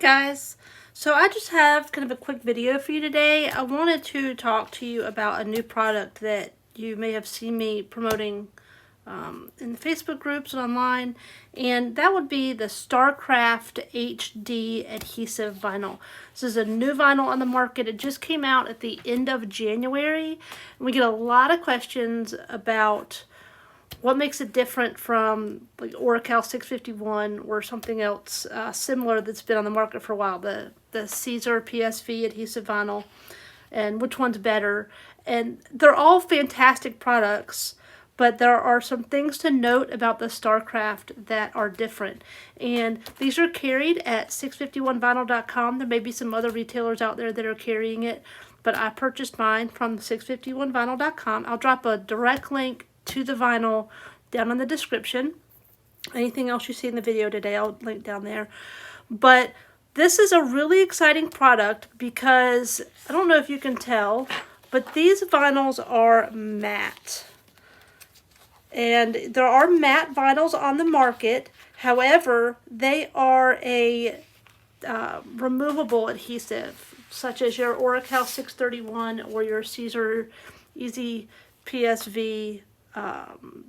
guys, so I just have kind of a quick video for you today. I wanted to talk to you about a new product that you may have seen me promoting in the Facebook groups and online, and that would be the StarCraft HD adhesive vinyl. This is a new vinyl on the market. It just came out at the end of January, and we get a lot of questions about what makes it different from like Oracal 651 or something else similar that's been on the market for a while, the Caesar PSV adhesive vinyl, and which one's better. And they're all fantastic products, but there are some things to note about the StarCraft that are different. And these are carried at 651vinyl.com. There may be some other retailers out there that are carrying it, but I purchased mine from 651vinyl.com. I'll drop a direct link to the vinyl down in the description. Anything else you see in the video today, I'll link down there. But this is a really exciting product because, I don't know if you can tell, but these vinyls are matte. And there are matte vinyls on the market. However, they are a removable adhesive, such as your Oracal 631 or your Caesar Easy PSV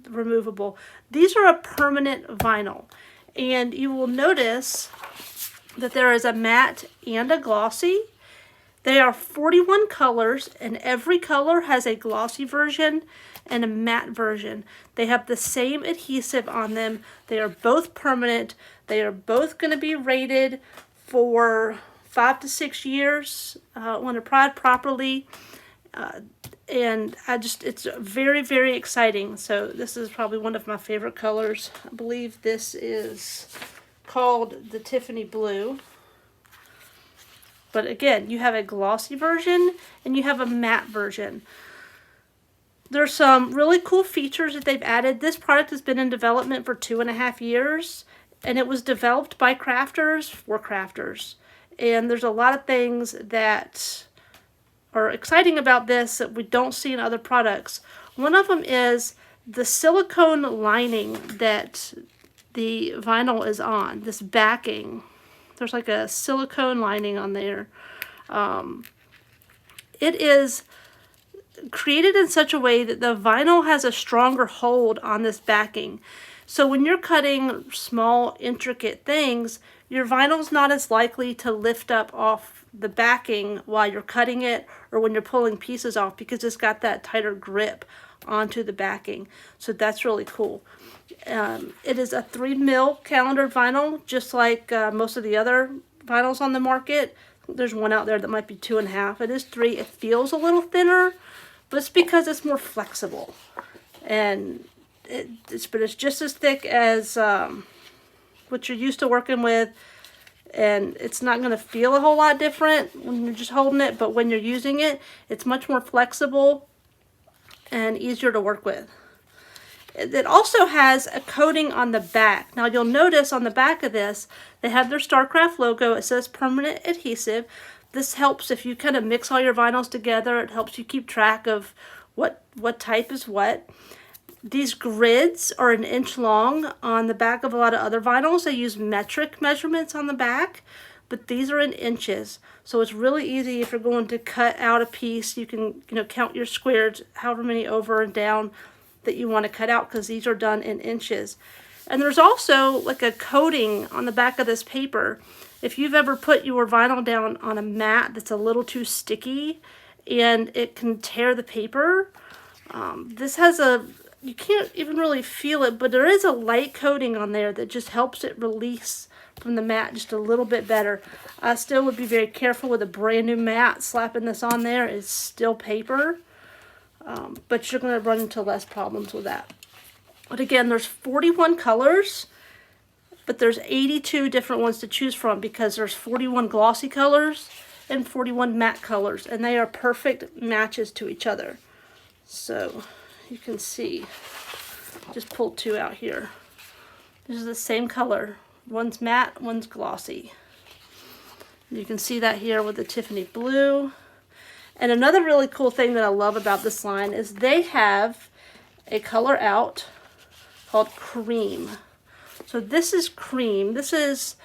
removable. These are a permanent vinyl, and you will notice that there is a matte and a glossy. They are 41 colors, and every color has a glossy version and a matte version. They have the same adhesive on them. They are both permanent. They are both going to be rated for 5 to 6 years when applied properly. And it's very, very exciting. So this is probably one of my favorite colors. I believe this is called the Tiffany Blue. But again, you have a glossy version and you have a matte version. There's some really cool features that they've added. This product has been in development for 2.5 years, and it was developed by crafters for crafters. And there's a lot of things that are exciting about this that we don't see in other products. One of them is the silicone lining that the vinyl is on, this backing. There's like a silicone lining on there. It is created in such a way that the vinyl has a stronger hold on this backing. So when you're cutting small, intricate things, your vinyl's not as likely to lift up off the backing while you're cutting it or when you're pulling pieces off, because it's got that tighter grip onto the backing. So that's really cool. It is a 3mm calendar vinyl, just like most of the other vinyls on the market. There's one out there that might be 2.5. It is 3. It feels a little thinner, but it's because it's more flexible. And it's just as thick as what you're used to working with. And it's not going to feel a whole lot different when you're just holding it, but when you're using it, it's much more flexible and easier to work with. It also has a coating on the back. Now you'll notice on the back of this, they have their StarCraft logo. It says permanent adhesive. This helps if you kind of mix all your vinyls together. It helps you keep track of what type is what. These grids are 1 inch long on the back of a lot of other vinyls. They use metric measurements on the back, but these are in inches. So it's really easy if you're going to cut out a piece. You can count your squares, however many over and down that you want to cut out, because these are done in inches. And there's also like a coating on the back of this paper. If you've ever put your vinyl down on a mat that's a little too sticky and it can tear the paper, this has you can't even really feel it, but there is a light coating on there that just helps it release from the mat just a little bit better. I still would be very careful with a brand new mat. Slapping this on there is still paper, but you're going to run into less problems with that. But again, there's 41 colors, but there's 82 different ones to choose from, because there's 41 glossy colors and 41 matte colors, and they are perfect matches to each other. So you can see, just pulled 2 out here. This is the same color. One's matte, one's glossy. You can see that here with the Tiffany Blue. And another really cool thing that I love about this line is they have a color out called Cream. So this is Cream. This is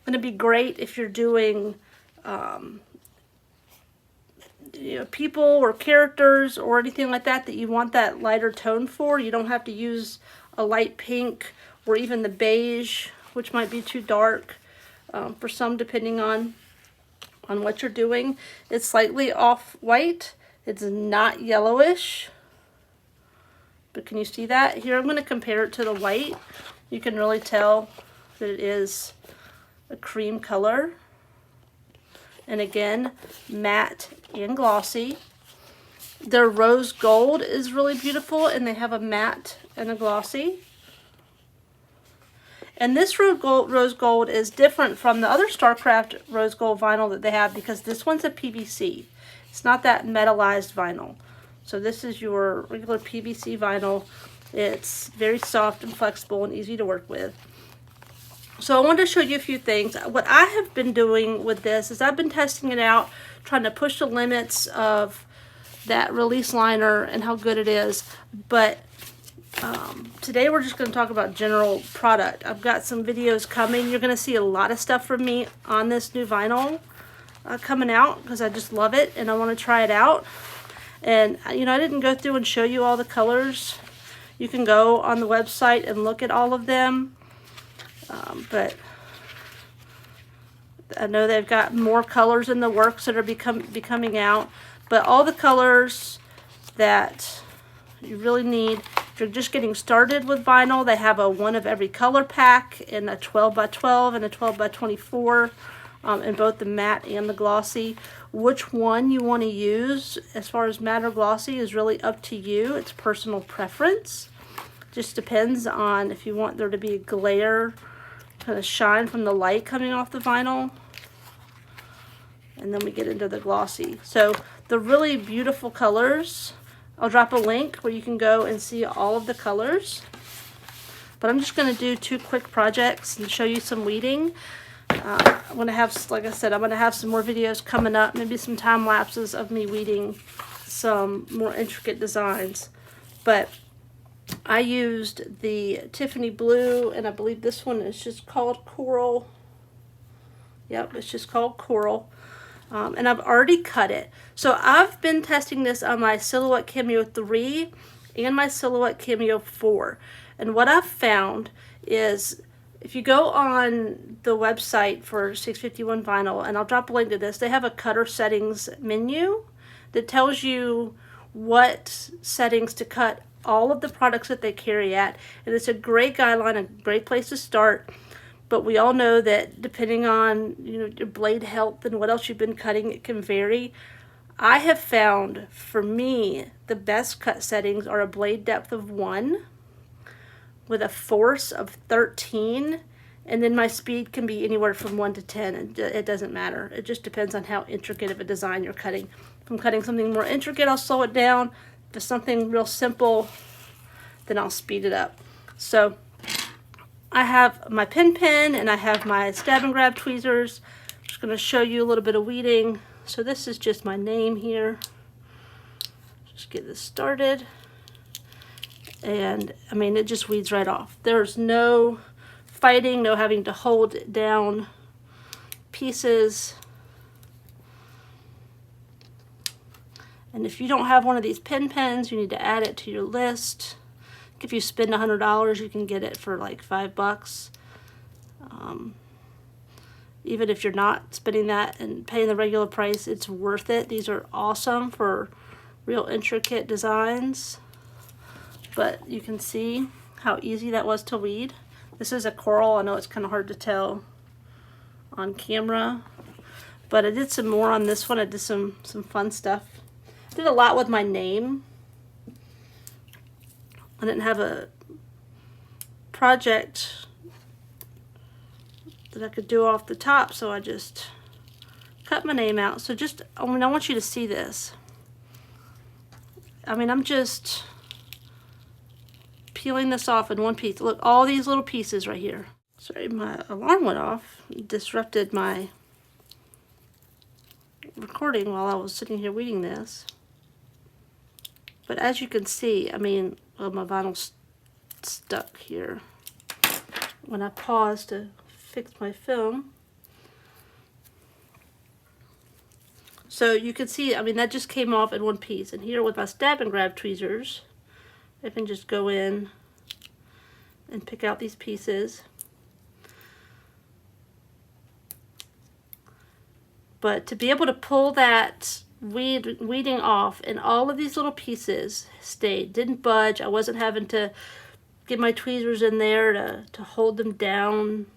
going to be great if you're doing people or characters or anything like that you want that lighter tone for. You don't have to use a light pink or even the beige, which might be too dark for some, depending on what you're doing. It's slightly off-white. It's not yellowish, but can you see that? Here I'm going to compare it to the white. You can really tell that it is a cream color. And again, matte and glossy. Their rose gold is really beautiful, and they have a matte and a glossy. And this rose gold is different from the other StarCraft rose gold vinyl that they have, because this one's a PVC. It's not that metallized vinyl. So this is your regular PVC vinyl. It's very soft and flexible and easy to work with. So I wanted to show you a few things. What I have been doing with this is I've been testing it out, trying to push the limits of that release liner and how good it is. But today we're just going to talk about general product. I've got some videos coming. You're going to see a lot of stuff from me on this new vinyl coming out, because I just love it and I want to try it out. And I didn't go through and show you all the colors. You can go on the website and look at all of them. But I know they've got more colors in the works that are be coming out. But all the colors that you really need, if you're just getting started with vinyl, they have a one of every color pack in a 12 by 12 and a 12 by 24 in both the matte and the glossy. Which one you want to use as far as matte or glossy is really up to you. It's personal preference. Just depends on if you want there to be a glare, kind of shine from the light coming off the vinyl. And then we get into the glossy. So the really beautiful colors, I'll drop a link where you can go and see all of the colors. But I'm just going to do 2 quick projects and show you some weeding. I'm going to have, like I said, I'm going to have some more videos coming up, maybe some time lapses of me weeding some more intricate designs. But I used the Tiffany blue, and I believe this one is just called Coral. Yep, it's just called Coral. And I've already cut it. So I've been testing this on my Silhouette Cameo 3 and my Silhouette Cameo 4. And what I've found is, if you go on the website for 651 Vinyl, and I'll drop a link to this, they have a cutter settings menu that tells you what settings to cut all of the products that they carry at. And it's a great guideline, a great place to start. But we all know that depending on your blade health and what else you've been cutting, it can vary. I have found, for me, the best cut settings are a blade depth of 1 with a force of 13, and then my speed can be anywhere from 1 to 10, and it doesn't matter. It just depends on how intricate of a design you're cutting. If I'm cutting something more intricate, I'll slow it down. If it's something real simple, then I'll speed it up. So I have my pen and I have my stab and grab tweezers. I'm just going to show you a little bit of weeding. So this is just my name here. Just get this started. And I mean, it just weeds right off. There's no fighting, no having to hold down pieces. And if you don't have one of these pens, you need to add it to your list. If you spend $100, you can get it for like $5. Even if you're not spending that and paying the regular price, it's worth it. These are awesome for real intricate designs. But you can see how easy that was to weed. This is a coral. I know it's kind of hard to tell on camera, but I did some more on this one. I did some fun stuff. I did a lot with my name. I didn't have a project that I could do off the top, so I just cut my name out. So just, I want you to see this. I'm just peeling this off in one piece. Look, all these little pieces right here. Sorry, my alarm went off. It disrupted my recording while I was sitting here weeding this. But as you can see, well, my vinyl's stuck here. When I pause to fix my film, So you can see, I mean, that just came off in one piece. And here with my stab and grab tweezers, I can just go in and pick out these pieces. But to be able to pull that weeding off, and all of these little pieces stayed, didn't budge. I wasn't having to get my tweezers in there to hold them down.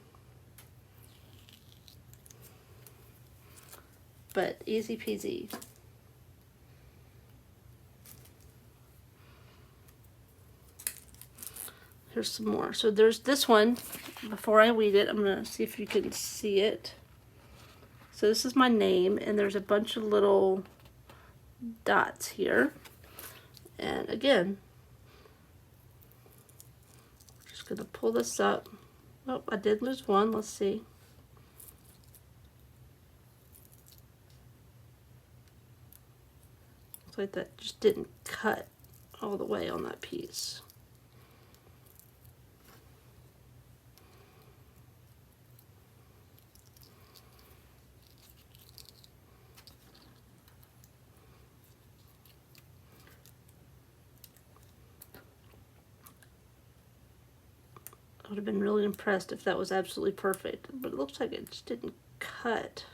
But easy peasy. Here's some more. So there's this one. Before I weed it, I'm going to see if you can see it. So this is my name, and there's a bunch of little dots here. And again, just going to pull this up. Oh, I did lose one. Let's see. Looks like that just didn't cut all the way on that piece. I would have been really impressed if that was absolutely perfect, but it looks like it just didn't cut,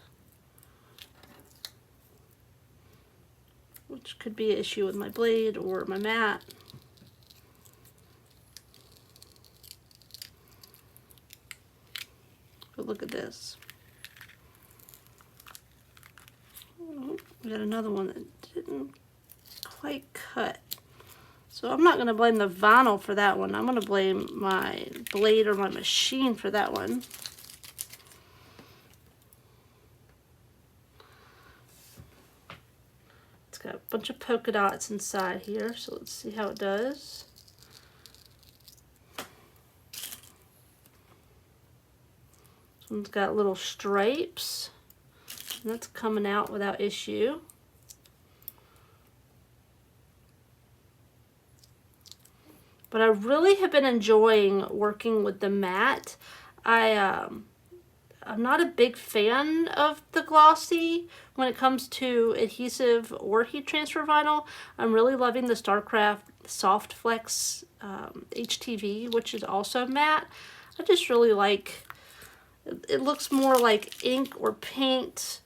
which could be an issue with my blade or my mat. But look at this. Oh, we got another one that didn't quite cut. So I'm not going to blame the vinyl for that one. I'm going to blame my blade or my machine for that one. It's got a bunch of polka dots inside here, so let's see how it does. This one's got little stripes, and that's coming out without issue. But I really have been enjoying working with the mat. I'm not a big fan of the glossy when it comes to adhesive or heat transfer vinyl. I'm really loving the StarCraft Soft Flex HTV, which is also matte. I just really like, it looks more like ink or paint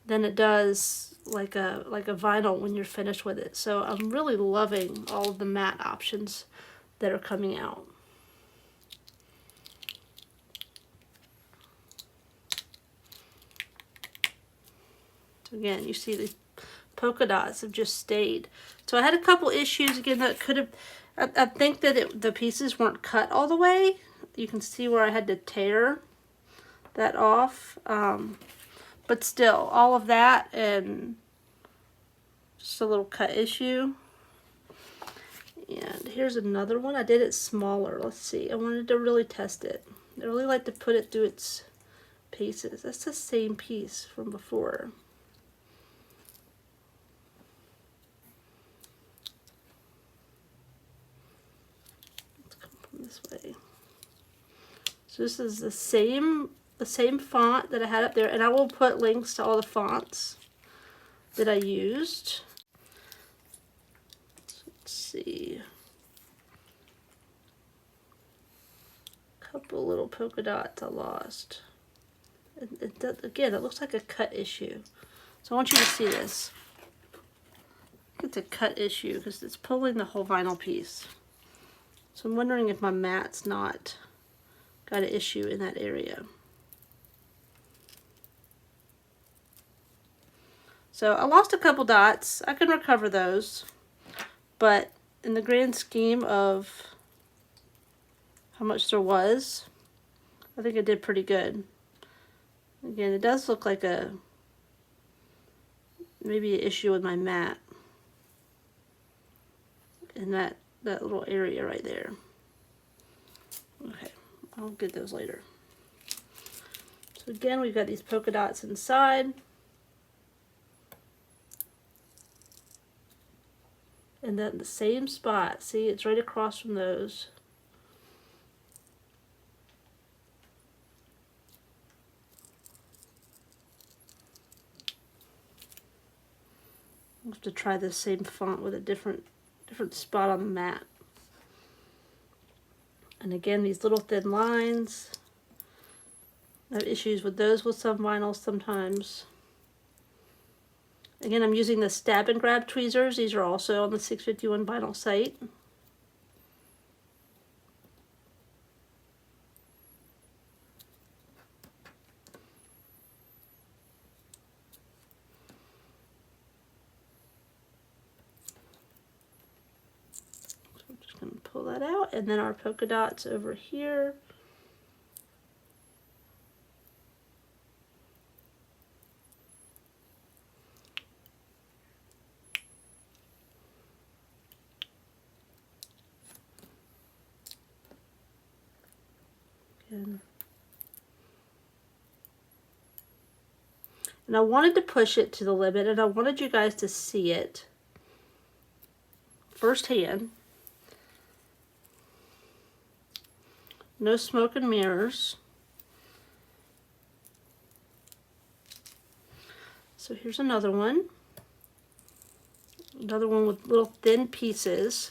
than it does like a vinyl when you're finished with it. So I'm really loving all of the matte options that are coming out. So again, you see the polka dots have just stayed. So I had a couple issues again that could have, I think that the pieces weren't cut all the way. You can see where I had to tear that off. But still, all of that and just a little cut issue. And here's another one. I did it smaller. Let's see. I wanted to really test it. I really like to put it through its paces. That's the same piece from before. Let's come from this way. So this is the same font that I had up there, and I will put links to all the fonts that I used. Let's see. Couple little polka dots I lost. Again, it looks like a cut issue. So I want you to see this. It's a cut issue because it's pulling the whole vinyl piece. So I'm wondering if my mat's not got an issue in that area. So I lost a couple dots. I can recover those. But in the grand scheme of how much there was, I think I did pretty good. Again, it does look like maybe an issue with my mat in that little area right there. Okay, I'll get those later. So again, we've got these polka dots inside. And then the same spot, see, it's right across from those. I'll have to try this same font with a different spot on the mat. And again, these little thin lines, I have issues with those with some vinyls sometimes. Again, I'm using the stab and grab tweezers. These are also on the 651 vinyl site. So I'm just going to pull that out, and then our polka dots over here. And I wanted to push it to the limit, and I wanted you guys to see it firsthand. No smoke and mirrors. So here's another one. Another one with little thin pieces.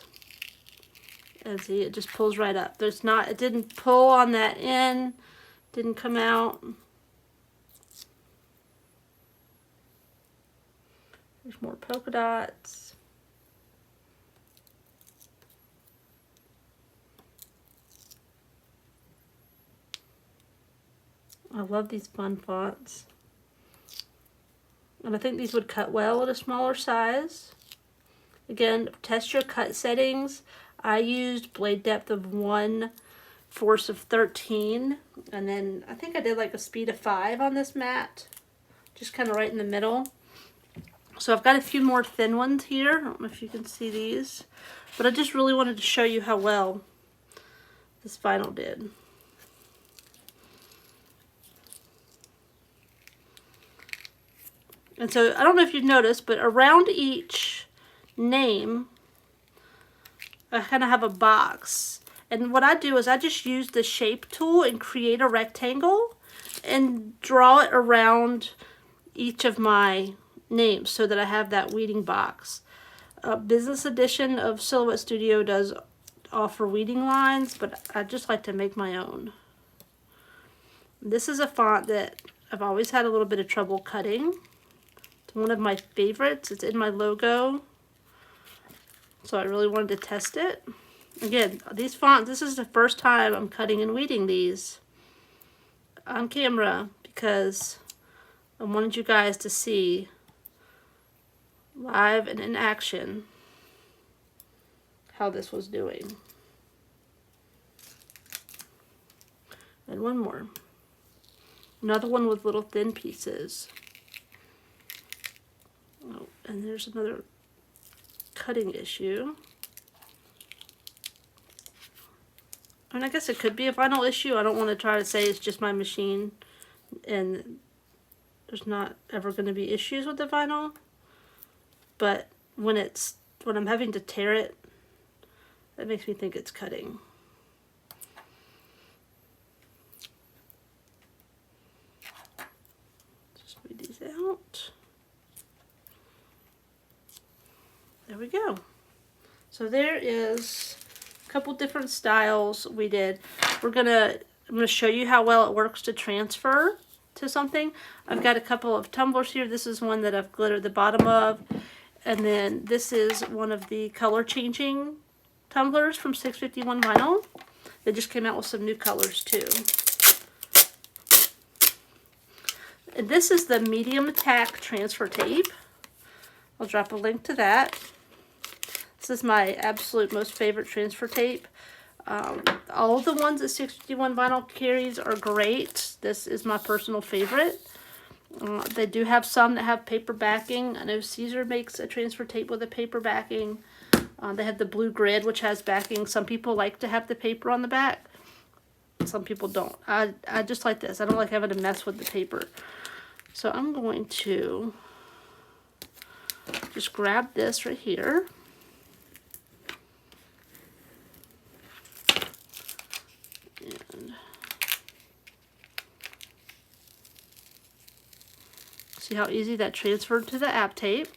And see, it just pulls right up. It didn't pull on that end, didn't come out. There's more polka dots. I love these fun fonts. And I think these would cut well at a smaller size. Again, test your cut settings. I used blade depth of 1, force of 13, and then I think I did like a speed of 5 on this mat, just kind of right in the middle. So I've got a few more thin ones here. I don't know if you can see these, but I just really wanted to show you how well this vinyl did. And so I don't know if you've noticed, but around each name, I kind of have a box. And what I do is I just use the shape tool and create a rectangle and draw it around each of my names so that I have that weeding box. Business edition of Silhouette Studio does offer weeding lines, but I just like to make my own. This is a font that I've always had a little bit of trouble cutting. It's one of my favorites. It's in my logo. So I really wanted to test it. Again, these fonts, this is the first time I'm cutting and weeding these on camera because I wanted you guys to see live and in action how this was doing. And one more. Another one with little thin pieces. Oh, and there's another cutting issue. And I guess it could be a vinyl issue. I don't want to try to say it's just my machine and there's not ever going to be issues with the vinyl. But when I'm having to tear it, that makes me think it's cutting. Just weed these out. There we go. So there is a couple different styles we did. I'm gonna show you how well it works to transfer to something. I've got a couple of tumblers here. This is one that I've glittered the bottom of. And then this is one of the color changing tumblers from 651 Vinyl. They just came out with some new colors too. And this is the medium tack transfer tape. I'll drop a link to that. This is my absolute most favorite transfer tape. All of the ones that 651 Vinyl carries are great. This is my personal favorite. They do have some that have paper backing. I know Caesar makes a transfer tape with a paper backing. They have the blue grid, which has backing. Some people like to have the paper on the back. Some people don't. I just like this. I don't like having to mess with the paper. So I'm going to just grab this right here. And see how easy that transferred to the app tape.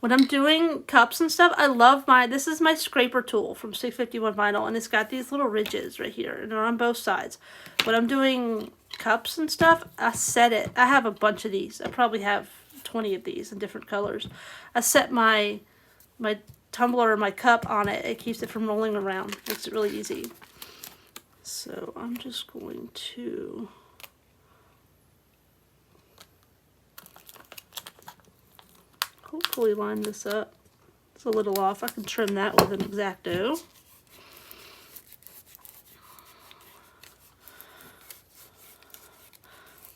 When I'm doing cups and stuff, I love this is my scraper tool from 651 vinyl, and it's got these little ridges right here, and they're on both sides. When I'm doing cups and stuff, I set it. I have a bunch of these. I probably have 20 of these in different colors. I set my tumbler or my cup on it. It keeps it from rolling around. Makes it really easy. So I'm just going to hopefully line this up. It's a little off. I can trim that with an X-Acto.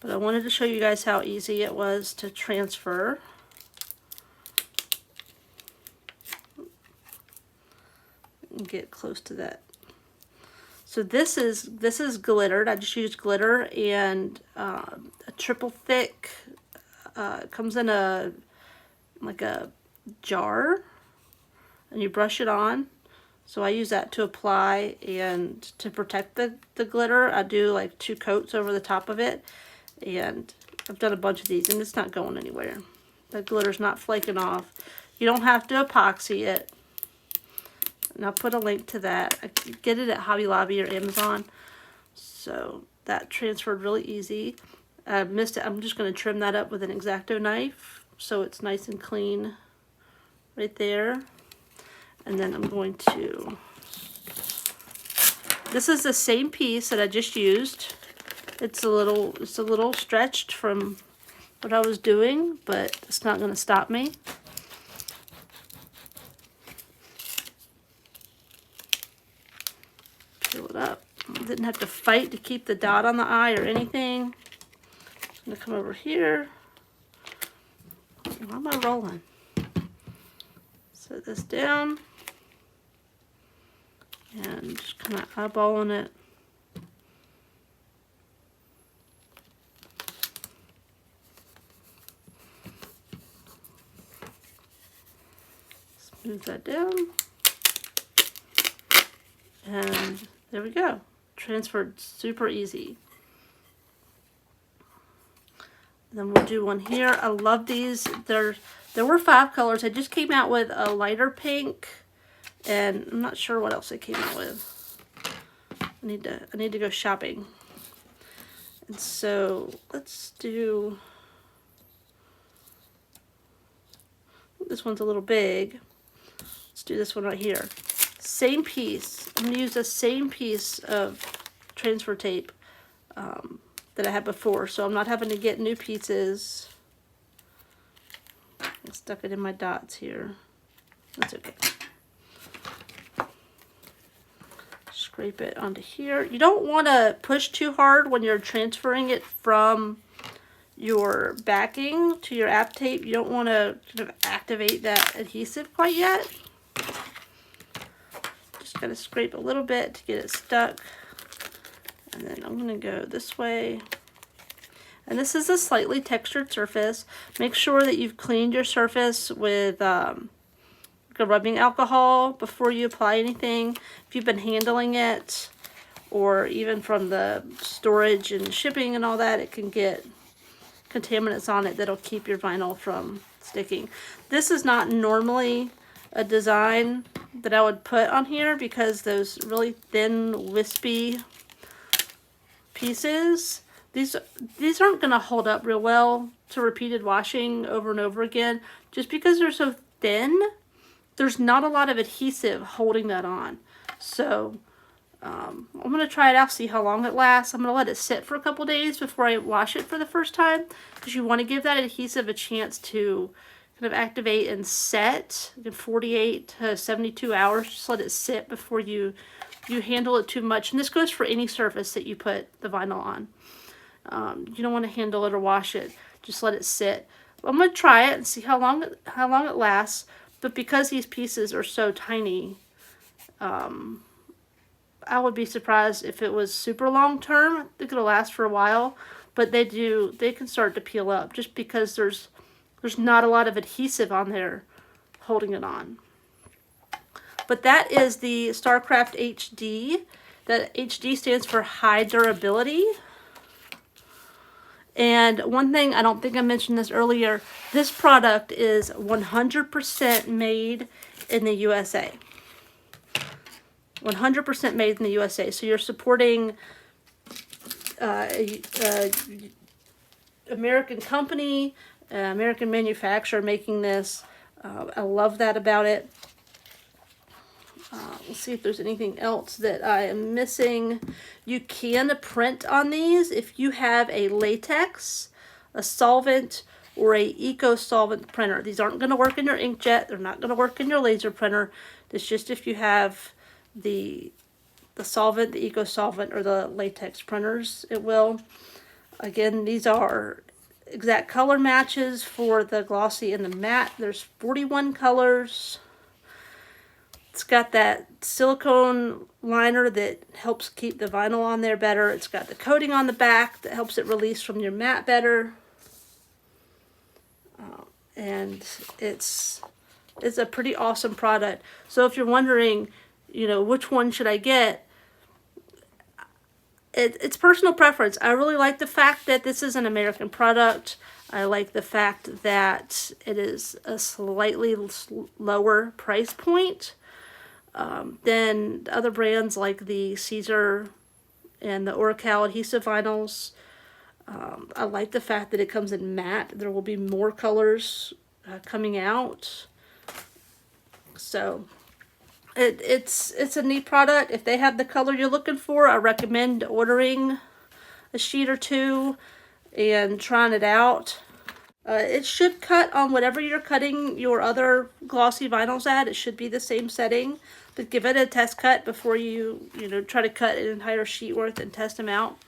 But I wanted to show you guys how easy it was to transfer. And get close to that. So this is glittered. I just used glitter and a triple thick. It comes in like a jar, and you brush it on. So I use that to apply, and to protect the glitter, I do like 2 coats over the top of it. And I've done a bunch of these, and it's not going anywhere. The glitter's not flaking off. You don't have to epoxy it. And I'll put a link to that. I can get it at Hobby Lobby or Amazon. So that transferred really easy. I missed it. I'm just going to trim that up with an X-Acto knife so it's nice and clean right there. And then I'm going to... This is the same piece that I just used. It's a little stretched from what I was doing, but it's not going to stop me. Peel it up. Didn't have to fight to keep the dot on the eye or anything. I'm going to come over here. Why am I rolling? Set this down. And just kind of eyeballing it. Smooth that down. And there we go. Transferred super easy. Then we'll do one here. I love these. There were 5 colors. I just came out with a lighter pink, and I'm not sure what else I came out with. I need to go shopping. And so let's do, this one's a little big. Let's do this one right here. Same piece. I'm going to use the same piece of transfer tape that I had before, so I'm not having to get new pieces. I stuck it in my dots here. That's okay. Scrape it onto here. You don't want to push too hard when you're transferring it from your backing to your app tape. You don't want to kind of activate that adhesive quite yet. Just gotta scrape a little bit to get it stuck. And then I'm gonna go this way. And this is a slightly textured surface. Make sure that you've cleaned your surface with a rubbing alcohol before you apply anything. If you've been handling it, or even from the storage and shipping and all that, it can get contaminants on it that'll keep your vinyl from sticking. This is not normally a design that I would put on here because those really thin, wispy pieces, these aren't going to hold up real well to repeated washing over and over again. Just because they're so thin, there's not a lot of adhesive holding that on. So I'm going to try it out, see how long it lasts. I'm going to let it sit for a couple days before I wash it for the first time, because you want to give that adhesive a chance to kind of activate and set in 48 to 72 hours. Just let it sit before you handle it too much. And this goes for any surface that you put the vinyl on. You don't want to handle it or wash it. Just let it sit. I'm going to try it and see how long it lasts. But because these pieces are so tiny, I would be surprised if it was super long term. I think it'll last for a while, but they can start to peel up just because there's not a lot of adhesive on there holding it on. But that is the StarCraft HD. That HD stands for high durability. And one thing, I don't think I mentioned this earlier, this product is 100% made in the USA. 100% made in the USA. So you're supporting American company, American manufacturer making this. I love that about it. Let's see if there's anything else that I am missing. You can print on these if you have a latex, a solvent, or a eco-solvent printer. These aren't going to work in your inkjet. They're not going to work in your laser printer. It's just if you have the solvent, the eco-solvent, or the latex printers, it will. Again, these are exact color matches for the glossy and the matte. There's 41 colors. It's got that silicone liner that helps keep the vinyl on there better. It's got the coating on the back that helps it release from your mat better. And it's a pretty awesome product. So if you're wondering, you know, which one should I get, it's personal preference. I really like the fact that this is an American product. I like the fact that it is a slightly lower price point than other brands like the Caesar and the Oracal adhesive vinyls. I like the fact that it comes in matte. There will be more colors coming out. So it's a neat product. If they have the color you're looking for, I recommend ordering a sheet or two and trying it out. It should cut on whatever you're cutting your other glossy vinyls at. It should be the same setting, but give it a test cut before you try to cut an entire sheet worth and test them out.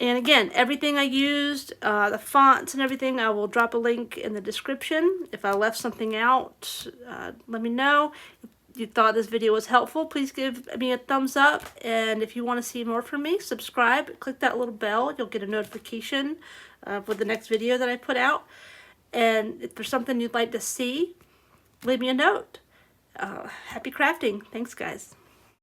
And again, everything I used, the fonts and everything, I will drop a link in the description. If I left something out, let me know. If you thought this video was helpful, please give me a thumbs up. And if you want to see more from me, subscribe. Click that little bell. You'll get a notification for the next video that I put out. And if there's something you'd like to see, leave me a note. Happy crafting. Thanks, guys.